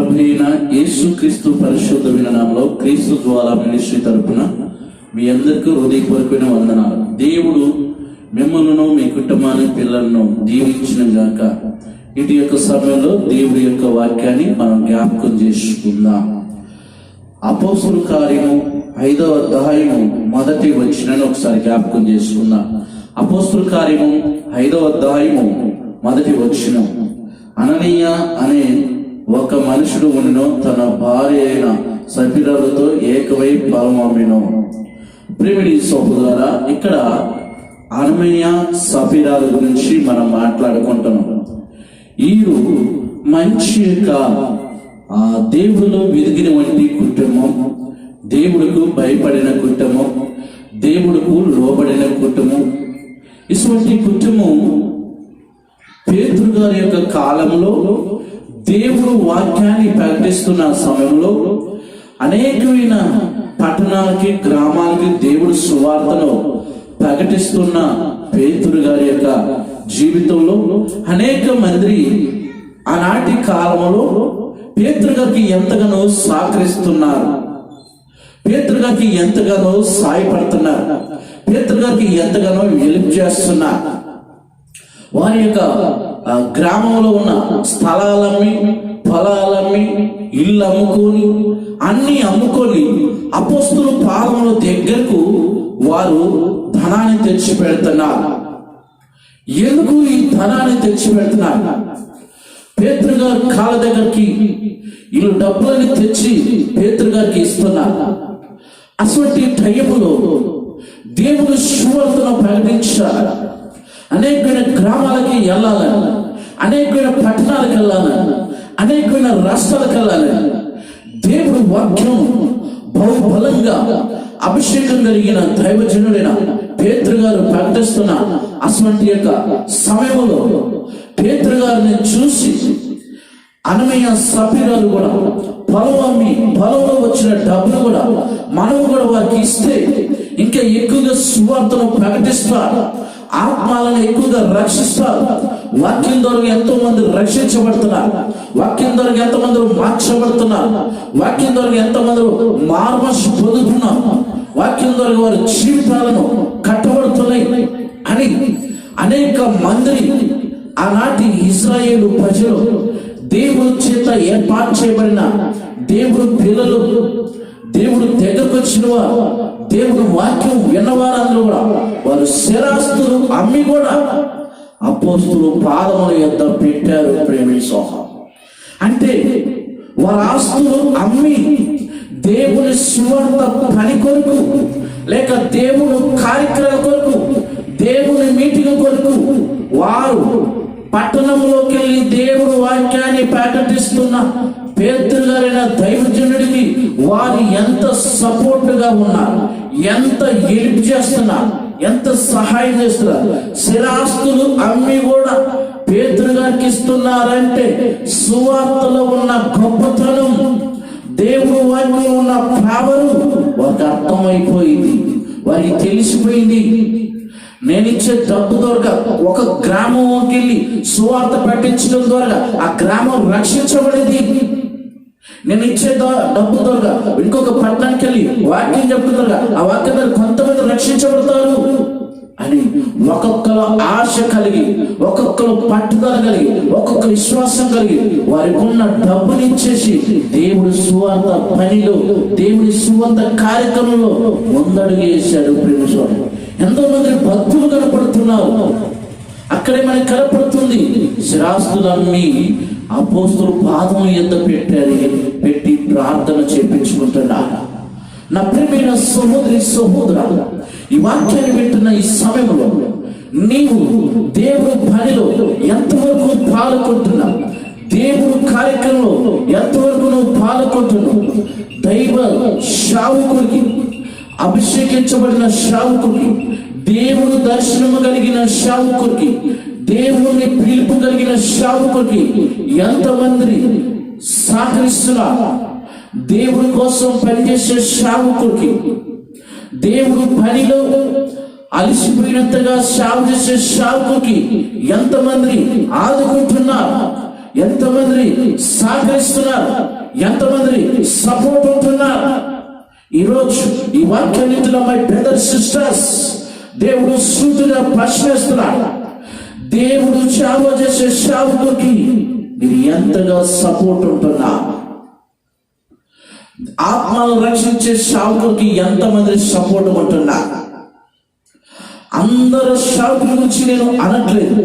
ప్రభు అయిన యేసుక్రీస్తు పరిశుద్ధమైన నామములో క్రీస్తు జ్వాల మినిస్ట్రీ తరపున మీ అందరికీ హృదయపూర్వకమైన వందనాలు. దేవుడు మిమ్మల్ని మీ కుటుంబాన్ని పిల్లలను దీవించిన గాక. ఇటు యొక్క సమయంలో దేవుడి యొక్క వాక్యాన్ని మనం జ్ఞాపకం చేసుకుందాం. అపోస్తుల కార్యము 5వ అధ్యాయము మొదటి వచనాన్ని ఒకసారి జ్ఞాపకం చేసుకుందాం. అపోస్తుల కార్యము 5వ అధ్యాయము మొదటి వచనం. అననీయ అనే ఒక మనుషుడు ఉండినో తన భార్య అయిన సఫీరాలతో ఏకవై పొలం అమ్మినో. ప్రియమైన సహోదరులారా, ఇక్కడ అననీయ సఫీరాల గురించి మనం మాట్లాడుకుంటున్నాం. వీరు మంచి యొక్క దేవుడిలో వెదిగిన వంటి కుటుంబం, దేవుడికి భయపడిన కుటుంబం, దేవుడికి లోబడిన కుటుంబం. ఇటువంటి కుటుంబం పేతురు గారి యొక్క కాలంలో దేవుడు వాక్యాన్ని ప్రకటిస్తున్న సమయంలో అనేకమైన పట్టణాలకి గ్రామాలకి దేవుడు సువార్తను ప్రకటిస్తున్న పేతురు గారి యొక్క జీవితంలో అనేక మంది ఆనాటి కాలంలో పేతురు గారికి ఎంతగానో సహకరిస్తున్నారు, పేతురు గారికి ఎంతగానో సాయపడుతున్నారు, పేతురు గారికి ఎంతగానో హెల్ప్ చేస్తున్నారు. వారి యొక్క గ్రామంలో ఉన్న స్థలాలమ్మి, పొలాలమ్మి, ఇల్లు అమ్ముకొని అన్ని అమ్ముకొని అపోస్తుల పాదముల దగ్గరకు వారు ధనాన్ని తెచ్చి పెడుతున్నారు. ఎందుకు ఈ ధనాన్ని తెచ్చి పెడుతున్నారు? పేతురు గారు కాళ్ళ దగ్గరికి వీళ్ళు డబ్బులని తెచ్చి పేతురు గారికి ఇస్తున్నారు. అటువంటి టైంలో దేవుడు సువార్తను ప్రకటించారు. అనేకమైన గ్రామాలకి వెళ్ళాలని, అనేకమైన పట్టణాలకు వెళ్ళాలని, అనేకమైన రాష్ట్రాలకు వెళ్ళాలని దేవుడు వాక్యం బహుబలంగా అభిషేకం కలిగిన దైవజనుడైన పేతురు గారు ప్రకటిస్తున్న అటువంటి యొక్క సమయంలో పేతురు గారిని చూసి అననీయ సఫీరాలు కూడా పొలం అమ్మి పొలంలో వచ్చిన డబ్బులు కూడా మనం కూడా వారికి ఇస్తే ఇంకా ఎక్కువగా సువార్తను ప్రకటిస్తారు, ఆత్మలను ఎక్కువగా రక్షిస్తారు. వాక్యం ద్వారా ఎంతో మంది రక్షించబడుతున్నారు, వాక్యం ద్వారా ఎంతో మంది మార్చబడుతున్నారు, వాక్యం ద్వారా ఎంతో మంది మార్మర్శ పొందుతున్నారు, వాక్యం ద్వారా వారి జీవితాలను కట్టబడుతున్నాయి అని అనేక మంది ఆనాటి ఇశ్రాయేలు ప్రజలు, దేవుడి చేత ఏర్పాటు చేయబడిన దేవుడు పిల్లలు, దేవుడు దగ్గరకు వచ్చిన వారు, దేవుడు వాక్యం విన్నవారందరూ కూడా వారు స్థిరాస్తులు అమ్మి కూడా అపోస్తులు పాదముల యొద్ద పెట్టారు. ప్రేమి సోహం అంటే వారి ఆస్తులు అమ్మి దేవుని సువార్త పని కొరకు, లేక దేవుడు కార్యక్రమం కొరకు, దేవుని మీటింగ్ కొరకు వారు పట్టణంలోకి వెళ్ళి దేవుడు వాక్యాన్ని ప్రకటిస్తున్న పేతురు గారైన దైవజనుడికి వారు ఎంత సపోర్ట్ గా ఉన్నారు, ఎంత హెల్ప్ చేస్తున్నారు, ఎంత సహాయం చేస్తున్నారు. స్థిరాస్తులు అమ్మి కూడా పేతురు గారికి ఇస్తున్నారంటే సువార్తలో ఉన్న గొప్పతనం, దేవుడు వాక్యం ఉన్న భావన వారికి అర్థమైపోయింది, వారికి తెలిసిపోయింది. నేను ఇచ్చే డబ్బు ద్వారా ఒక గ్రామంకి వెళ్ళి సువార్త ప్రకటించడం ద్వారా ఆ గ్రామం రక్షించబడింది. నేను ఇచ్చే డబ్బు ద్వారా ఇంకొక పట్టణానికి వెళ్ళి వాక్యం చెప్తున్నారు, ఆ వాక్యం ద్వారా కొంతమంది రక్షించబడతారు అని ఒక్కొక్కరు ఆశ కలిగి, ఒక్కొక్కరు పట్టుదల కలిగి, ఒక్కొక్కరు విశ్వాసం కలిగి వారికి ఉన్న డబ్బుని ఇచ్చేసి దేవుడి సువార్త పనిలో, దేవుడి సువార్త కార్యక్రమంలో ముందడుగు వేశాడు. ప్రేమ ఎంతో మంది భక్తులు కనపడుతున్నారు. అక్కడే మనకి కనపడుతుంది స్థిరాస్తులు అమ్మి అపోస్తులు పాదం ఎంత పెట్టారు, పెట్టి ప్రార్థన చేపించుకుంటున్నారు. నా ప్రియమైన సహోదరి సహోదరుడు, ఈ వాక్యాన్ని వింటున్న ఈ సమయంలో నీవు దేవుడు పనిలో ఎంతవరకు పాల్గొంటున్నావు, దేవుడు కార్యక్రమంలో ఎంతవరకు నువ్వు పాల్గొంటున్నావు. దైవ సేవకుడికి, అభిషేకించబడిన సేవకుడికి, దేవుడు దర్శనము కలిగిన సేవకుడికి, దేవుని పిలుపు కలిగిన సేవకుడికి ఎంతమంది సహకరిస్తున్నారు. దేవుడి కోసం పనిచేసే సేవకుడికి, దేవుడు పనిలో అలసిపోయినంతగా సేవ చేసే సేవకుడికి ఎంతమంది ఆదుకుంటున్నారు, ఎంతమంది సహకరిస్తున్నారు, ఎంతమంది సపోర్ట్ ఉంటున్నారు. ఈరోజు ఈ వాక్యాన్నిటిలో మై బ్రదర్ సిస్టర్స్, దేవుడు సూటిగా ప్రశ్నిస్తున్నాడు. దేవుడు సేవ చేసే సేవకుడికి మీరు ఎంతగా సపోర్ట్ ఉంటున్నా? ఆత్మను రక్షించే సేవకుడికి ఎంతమంది సపోర్ట్ ఉంటున్నా? అందరు సేవకుల గురించి నేను అనట్లేదు.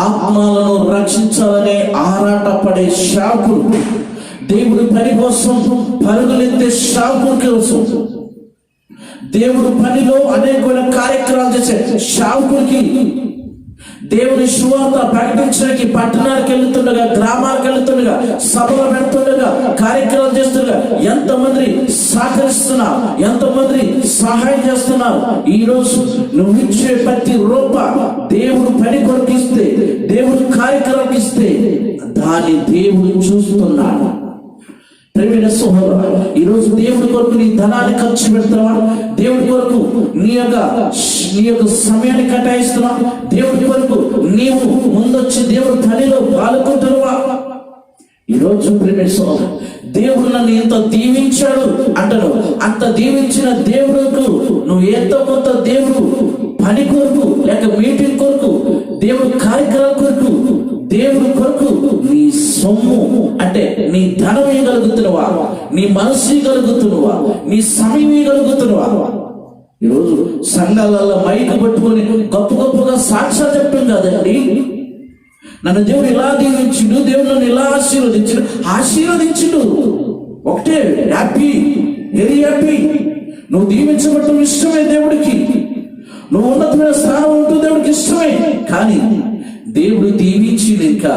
ఆత్మలను రక్షించాలనే ఆరాటపడే సేవకుడు, దేవుడి పని కోసం పరుగులెత్తే సేవకుడి కోసం, దేవుడు పనిలో అనేకమైన కార్యక్రమాలు చేసే సేవకుడికి, దేవుని సువార్త ప్రకటించడానికి పట్టణాలకు వెళ్తుండగా, గ్రామాలకు వెళ్తుండగా, సభలు పెడుతుండగా, కార్యక్రమాలు చేస్తుండగా ఎంతమంది సహకరిస్తున్నారు, ఎంతమంది సహాయం చేస్తున్నారు. ఈ రోజు నువ్వు ఇచ్చే ప్రతి రూప దేవుడు పని కొరకు ఇస్తే, దేవుడు కార్యక్రమానికి ఇస్తే దాన్ని దేవుడు చూస్తున్నాడు. ఈ రోజు దేవుడి కొరకు నీ ధనాన్ని ఖర్చు పెడతావా? దేవుడి కొరకు నీ యొక్క సమయాన్ని కేటాయిస్తున్నావా? దేవుడి కొరకు నీవు ముందొచ్చి దేవుడి పనిలో పాల్గొంటున్నావా? ఈరోజు దేవుడు నన్ను ఎంత దీవించాడు అంటాడు. అంత దీవించిన దేవుడుకు నువ్వు ఎంత కొంత దేవుడు పని కొరకు, లేక మీటింగ్ కొరకు, దేవుడు కార్యక్రమం కొరకు, దేవుడి కొరకు నీ సొమ్ము అంటే నీ ధనం ఇవ్వగలుగుతున్నావా? నీ మనసు ఇవ్వగలుగుతున్నావా? నీ సమయం ఇవ్వగలుగుతున్నావా? ఈరోజు సంఘాలలో మైకు పట్టుకొని గొప్ప గొప్పగా సాక్ష్యాలు చెప్పడం కాదండి. నన్ను దేవుడు ఇలా దీవించిండు, దేవుడు నన్ను ఇలా ఆశీర్వదించుడు. ఒకటే హ్యాపీ, వెరీ హ్యాపీ. నువ్వు దీవించబడటం ఇష్టమే దేవుడికి, నువ్వు ఉన్నతమైన స్థానం ఉంటూ దేవుడికి ఇష్టమే. కానీ దేవుడు దీవించి ఇంకా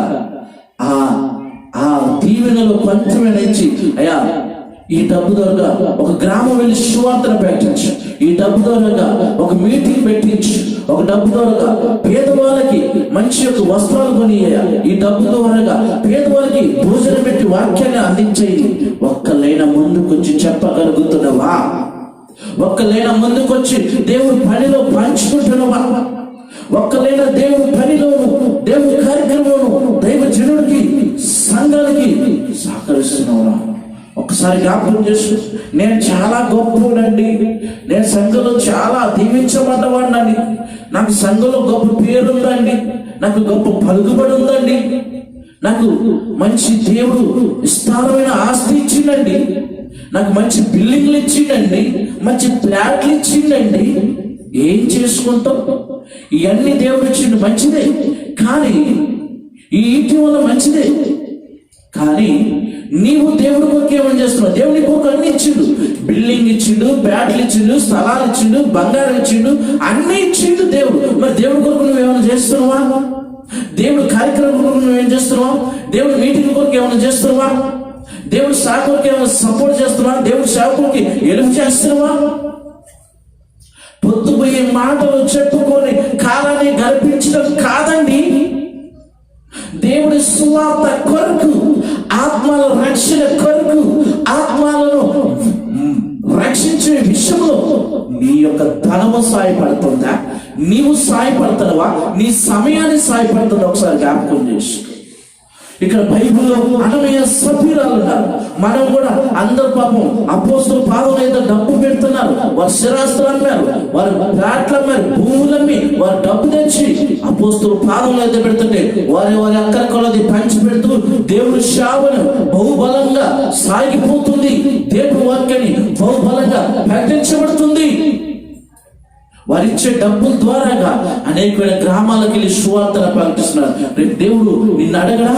ఆ దీవెనలో కొంచెమైన ఇచ్చి, అయ్యా ఈ డబ్బు ద్వారా ఒక గ్రామం వెళ్ళి సువార్తను పెట్టించు, ఈ డబ్బు ద్వారా ఒక మీటింగ్ పెట్టించు, ఒక డబ్బు ద్వారా పేదవాళ్ళకి మంచి యొక్క వస్త్రాలు కొని, ఈ డబ్బు ద్వారా పేదవాళ్ళకి భోజనం పెట్టి వాక్యాన్ని అందించేయి. ఒక్కలైనా ముందుకొచ్చి చెప్పగలుగుతున్నావా? ఒక్కలైనా ముందుకొచ్చి దేవుడి పనిలో పంచుకుంటున్నావా? ఒక్కలైనా దేవుడి పనిలోను, దేవుడి కార్యక్రమంలోను, దైవ జనుడికి, సంఘానికి సహకరిస్తున్నావురా? ఒకసారి జ్ఞాపకం చేసు. నేను చాలా గొప్పవాడండి, నేను సంఘంలో చాలా దీవించబడ్డవాడిని, నాకు సంఘంలో గొప్ప పేరు ఉందండి, నాకు గొప్ప పలుకుబడి ఉందండి, నాకు మంచి దేవుడు విస్తారమైన ఆస్తి ఇచ్చిండండి, నాకు మంచి బిల్డింగ్లు ఇచ్చిండండి, మంచి ఫ్లాట్లు ఇచ్చిండండి. ఏం చేసుకుంటాం? ఇవన్నీ దేవుడు ఇచ్చిండు, మంచిదే. కానీ ఈ ఇంటి వల్ల మంచిదే, కానీ నీవు దేవుడి కొరకు ఏమని చేస్తున్నావు? దేవుడి కొరకు అన్ని ఇచ్చిండు, బిల్డింగ్ ఇచ్చిండు, బ్యాట్లు ఇచ్చిండు, స్థలాలు ఇచ్చిండు, బంగారం ఇచ్చిండు, అన్ని ఇచ్చిండు దేవుడు. మరి దేవుడి కొరకు నువ్వేమైనా చేస్తున్నావా? దేవుడు కార్యక్రమం కొరకు నువ్వేం చేస్తున్నావా? దేవుడు మీటింగ్ కొరకు ఏమైనా చేస్తున్నావా? దేవుడు సేవకుడికి ఏమైనా సపోర్ట్ చేస్తున్నావా? దేవుడు సేవకుడికి ఎలుగు చేస్తున్నావా? పొద్దుపోయే మాటలు చెప్పుకొని కాలాన్ని గడిపించడం కాదండి. దేవుడి సువార్త కొరకు, ఆత్మల రక్షణ కొరకు, ఆత్మలను రక్షించే విషయంలో నీ యొక్క ధనము సాయపడుతుందా? నీవు సాయపడుతున్నావా? నీ సమయాన్ని సాయపడుతుందా? ఒకసారి జ్ఞాపకం చేసి. ఇక్కడ బైబిల్లో అనమయ సభ్యురాలు ఉన్నారు. మనం కూడా అందరు పాపం అపోస్తుల పాదం మీద డబ్బు పెడుతున్నారు. వారు స్థిరాస్తులు అమ్మారు, వారు ఫ్లాట్లు అమ్మారు, భూములు అమ్మి వారు డబ్బు తెచ్చి అపోస్తుల పాదం మీద పెడుతుంటే వారి అక్కర కొలది పంచి పెడుతూ దేవుడి సేవను బహుబలంగా సాగిపోతుంది. దేవుడి వాక్యాన్ని బహుబలంగా ప్రకటించబడుతుంది. వారిచ్చే డబ్బుల ద్వారాగా అనేకమైన గ్రామాలకు వెళ్ళి సువార్తను ప్రకటిస్తున్నారు. రేపు దేవుడు నిన్ను అడగడా,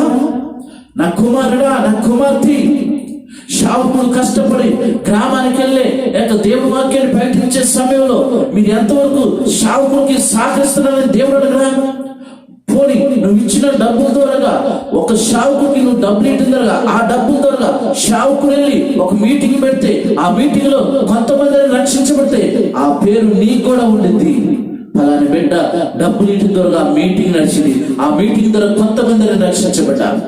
నా కుమారుడా, నా కుమార్తె, సేవకులు కష్టపడి గ్రామానికి వెళ్ళే దేవుడి వాక్యాన్ని ప్రకటించే సమయంలో మీరు ఎంతవరకు సేవకులకి సహకరిస్తున్నారని దేవుడు అడగడా? పోనీ నువ్వు ఇచ్చిన డబ్బుల ద్వారా ఒక సేవకుడికి నువ్వు డబ్బులు ఇచ్చిన ద్వారా ఆ డబ్బుల ద్వారా సేవకుడు వెళ్ళి ఒక మీటింగ్ పెడితే, ఆ మీటింగ్ లో కొంతమందిని రక్షించబడితే ఆ పేరు నీకు కూడా ఉండింది. ఫలాని బిడ్డ డబ్బులు ఇచ్చిన ద్వారా మీటింగ్ నడిచింది, ఆ మీటింగ్ ద్వారా కొంతమందిని రక్షించబడ్డారు.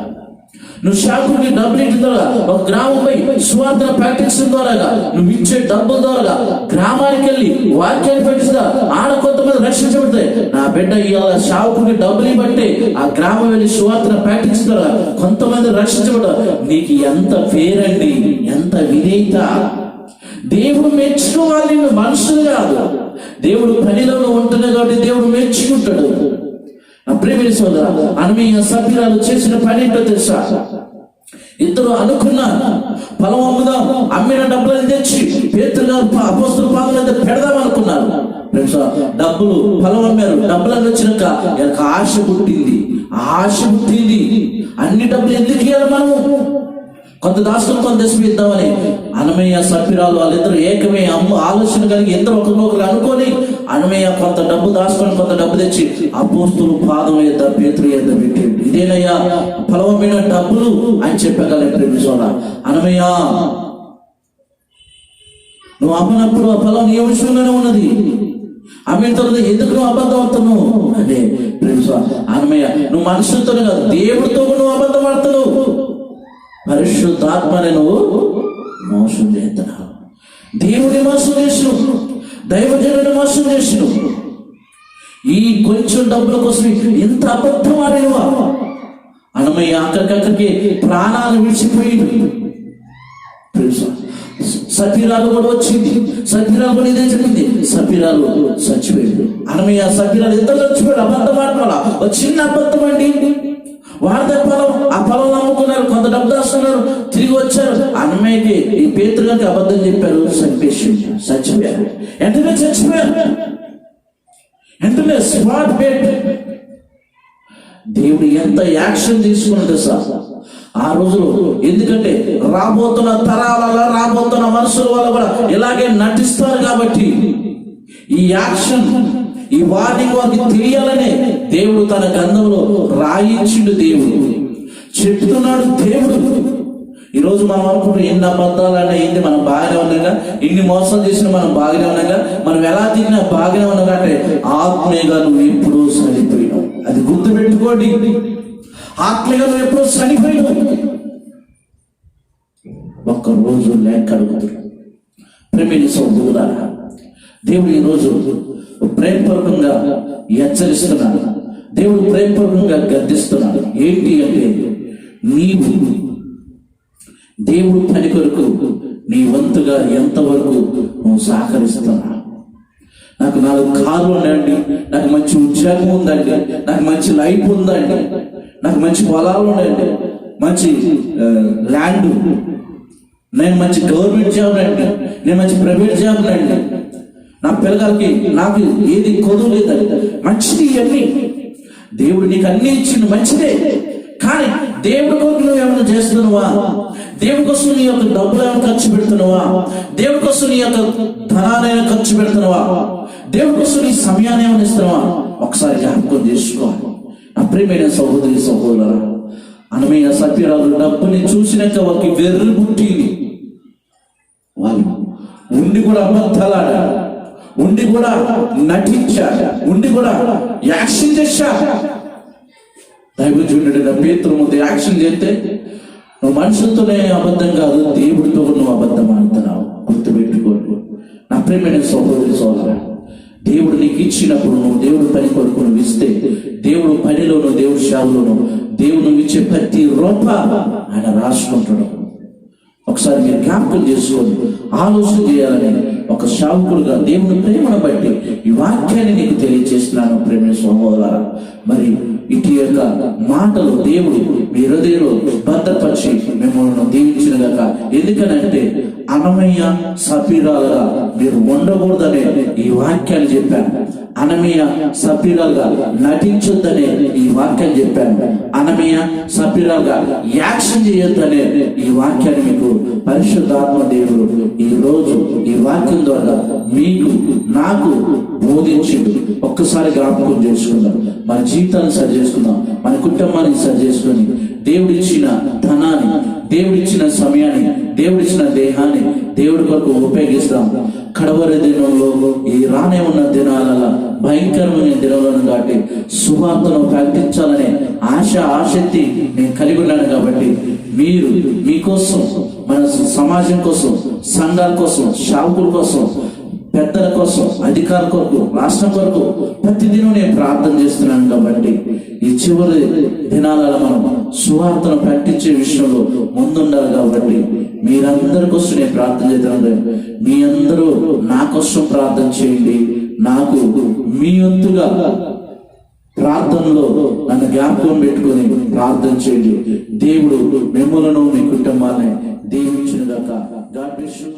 నువ్వు సేవకుడికి డబ్బులు ఇచ్చిన ద్వారా, ఒక గ్రామంపై సువార్తను ప్రకటించడం ద్వారా, నువ్వు ఇచ్చే డబ్బుల ద్వారా గ్రామానికి వెళ్ళి వాక్యాన్ని ప్రకటిస్తా ఆడ కొంతమంది రక్షించబడతాయి. నా బిడ్డ ఇవాళ సేవకుడికి డబ్బులు ఇవ్వబట్టే ఆ గ్రామం వెళ్ళి సువార్తను ప్రకటించిన ద్వారా కొంతమంది రక్షించబడతారు. నీకు ఎంత పేరండి, ఎంత విధేయత. దేవుడు మెచ్చుకోవాలి, నిన్ను మనుషులు కాదు. దేవుడు పనిలో ఉంటున్నాడు కాబట్టి దేవుడు మెచ్చుకుంటాడు. ప్రేమిని సోదరా, అననీయ సఫీరాలు చేసిన పని ఏంటో తెలుసా? ఇద్దరు అనుకున్నారు, పొలం అమ్ముదాం, అమ్మిన డబ్బులను తెచ్చి పేతురు గారు అపోస్తలుల పాదాల మీద పెడదాం అనుకున్నారు. డబ్బులు పొలం అమ్మారు. డబ్బులను వచ్చినాక ఆశ పుట్టింది. అన్ని డబ్బులు ఎందుకు ఇవ్వాలి మనము? కొంత దాసులు కొంత ఇద్దామని అననీయ సఫీరాలు వాళ్ళిద్దరు ఏకమే ఆలోచన కలిగి ఇద్దరు ఒకరినొకరు అనుకొని అననీయ కొంత డబ్బు దాచుకొని కొంత డబ్బు తెచ్చి అపోస్తలుల పాదం మీద పేతురు మీద పెట్టింది. ఇదేనయ్యా పొలమైన డబ్బులు అని చెప్పగల ప్రేమిసోడా. అననీయ, నువ్వు అమ్మనప్పుడు ఆ పొలం నీ విషయంలోనే ఉన్నది. అమ్మిన తర్వాత ఎందుకు నువ్వు అబద్ధం అవుతున్నావు అంటే ప్రేమిసో అననీయ, నువ్వు మనుషులతోనే కాదు దేవుడితో నువ్వు అబద్ధం ఆడుతున్నావు. పరిశుద్ధాత్మని నువ్వు మోసం చేస్తున్నావు. దేవుడిని మోసం చేసినావు, దైవజనుడిని మోసం చేసినావు. ఈ కొంచెం డబ్బుల కోసం ఎంత అబద్ధం ఆడినవా? అననీయ అక్కడికక్కడికి ప్రాణాలు విడిచిపోయింది. సఫీరాలు కూడా వచ్చింది. సఫీరాలు కూడా ఇదే చెప్పింది. సఫీరాలు చచ్చిపోయింది. అననీయ సఫీరాలు ఇద్దరు చచ్చిపోయాడు. అబద్ధం ఆడవాళ్ళ ఒక చిన్న అబద్ధం అండి. వారిదే పొలం, ఆ పొలం అమ్ముకున్నారు, కొంత డబ్బు దాస్తున్నారు, తిరిగి వచ్చారు. అననీయకి ఈ పేతురు గారికి అబద్ధం చెప్పారు, చచ్చిపోయారు. వెంటనే చచ్చిపోయారు. వెంటనే స్పాట్ డెత్. దేవుడు ఎంత యాక్షన్ తీసుకున్నది సార్ ఆ రోజులో. ఎందుకంటే రాబోతున్న తరాల రాబోతున్న మనుషుల వల్ల కూడా ఇలాగే నటిస్తారు కాబట్టి ఈ యాక్షన్, ఈ వార్నింగ్ వారికి తెలియాలనే దేవుడు తన గ్రంథంలో రాయించిండు. దేవుడు చెప్తున్నాడు. దేవుడు ఈరోజు మనం అనుకుంటాం ఎన్ని అబద్ధాలన్నా ఏంటి, మనం బాగానే ఉన్నాగా, ఇన్ని మోసం చేసినా మనం బాగానే ఉన్నాగా, మనం ఎలా తిన్నా బాగానే ఉన్నాగా అంటే ఆత్మీయంగా నువ్వు ఎప్పుడూ చనిపోయినావు. అది గుర్తుపెట్టుకోండి. ఆత్మీయంగా నువ్వు ఎప్పుడూ చనిపోయినావు. ఒక్కరోజు లెక్క అడుగుతున్నాడు. ప్రేమిని సోదరులారా, దేవుడు ఈరోజు ప్రేమపూర్వకంగా హెచ్చరిస్తున్నాడు. దేవుడు ప్రేమపూర్వకంగా గద్దిస్తున్నాడు. ఏంటి అంటే, నీవు దేవుడు పని కొరకు నీ వంతుగా ఎంతవరకు నువ్వు సహకరిస్తున్నావు? నాకు 4 కార్లు ఉన్నాయండి, నాకు మంచి ఉద్యోగం ఉందండి, నాకు మంచి లైఫ్ ఉందండి, నాకు మంచి పొలాలు ఉన్నాయండి, మంచి ల్యాండ్, నేను మంచి గవర్నమెంట్ జాబ్ అండి, నేను మంచి ప్రైవేట్ జాబ్ అండి, నా పిల్లగారికి నాకు ఏది కొదువు లేదండి, మంచిది ఇవన్నీ. దేవుడు నీకు అన్ని ఇచ్చిండు, మంచిదే. కానీ దేవుడి కోసం నువ్వు ఏమైనా చేస్తున్నావా? దేవుడి కోసం నీ యొక్క డబ్బులు ఏమైనా ఖర్చు పెడుతున్నావా? దేవుడి కోసం నీ యొక్క ధనాన్ని ఖర్చు పెడుతున్నావా? దేవుడి కోసం నీ సమయాన్ని ఏమైనా ఇస్తున్నావా? ఒకసారి జ్ఞాపకం చేసుకోవాలి. నా ప్రియమైన సహోదరి సహోదరులారా, అననీయ సఫీరాలు డబ్బుని చూసినాక వాళ్ళకి వెర్రి పుట్టింది. వాళ్ళు ఉండి కూడా అబద్ధాలాడా, ఉండి కూడా నటించా, ఉండి కూడా యాక్షన్ చేశా. దైవజనుడైన పేతురు ముందు యాక్షన్ చేస్తే నువ్వు మనుషులతోనే అబద్ధం కాదు, దేవుడితో నువ్వు అబద్ధం ఆడుతున్నావు. గుర్తుపెట్టుకోండి నా ప్రియమైన సహోదరి సోదరుడా. దేవుడు నీకు ఇచ్చినప్పుడు నువ్వు దేవుడు పని కొరకు నువ్వు ఇస్తే, దేవుడు పనిలోను దేవుడు సేవలోను దేవుడు నువ్వు ఇచ్చే ప్రతి రూపాయి ఆయన రాసుకుంటాడు. ఒకసారి మీరు జ్ఞాపకం చేసుకోండి, ఆలోచన చేయాలని ఒక సేవకుడుగా దేవుని ప్రేమను బట్టి ఈ వాక్యాన్ని నీకు తెలియజేస్తున్నాను. ప్రేమ సహోదరులారా, మరి ఇటు యొక్క మాటలు దేవుడు మీ హృదయంలో భద్రపరిచి మిమ్మల్ని దీవించినగాక. ఎందుకనంటే అననీయ సఫీరాలుగా మీరు ఉండకూడదనే ఈ వాక్యాన్ని చెప్పాను. అననీయ సఫీరాలుగా నటించొద్దనే ఈ వాక్యాన్ని చెప్పాను. అననీయ సఫీరాలుగా యాక్షన్ చేయొద్దనే ఈ వాక్యాన్ని మీకు పరిశుద్ధాత్మ దేవుడు ఈ రోజు ఈ వాక్యం ద్వారా మీకు నాకు బోధించిండు. ఒక్కసారి జ్ఞాపకం చేసుకుందాం, మన జీవితాన్ని సరి చేసుకుందాం, మన కుటుంబాన్ని సరి చేసుకొని దేవుడిచ్చిన ధనాన్ని, దేవుడిచ్చిన సమయాన్ని, దేవుడిచ్చిన దేహాన్ని దేవుడి కొరకు ఉపయోగిస్తాం. కడవరి దినంలో, ఈ రానే ఉన్న దినాలలో, భయంకరమైన దినాలను కాబట్టి సువార్తను ప్రకటించాలనే ఆసక్తి నేను కలిగి ఉన్నాను. కాబట్టి మీరు మీకోసం, మన సమాజం కోసం, సంఘాల కోసం, సేవకుల కోసం, పెద్దల కోసం, అధికారుల కొరకు, రాష్ట్రం కొరకు ప్రతిదినం నేను ప్రార్థన చేస్తున్నాను. కాబట్టి ఈ చివరి దినాలలో మనం సువార్తను ప్రకటించే విషయంలో ముందుండాలి. కాబట్టి మీరందరి కోసం నేను ప్రార్థన చేస్తున్నాను. మీ అందరూ నా కోసం ప్రార్థన చేయండి. నాకు మీ వంతుగా ప్రార్థనలో నన్ను జ్ఞాపకం పెట్టుకొని ప్రార్థన చేయండి. దేవుడు మిమ్మలను, మీ కుటుంబాన్ని దీవించును గాక. God bless you.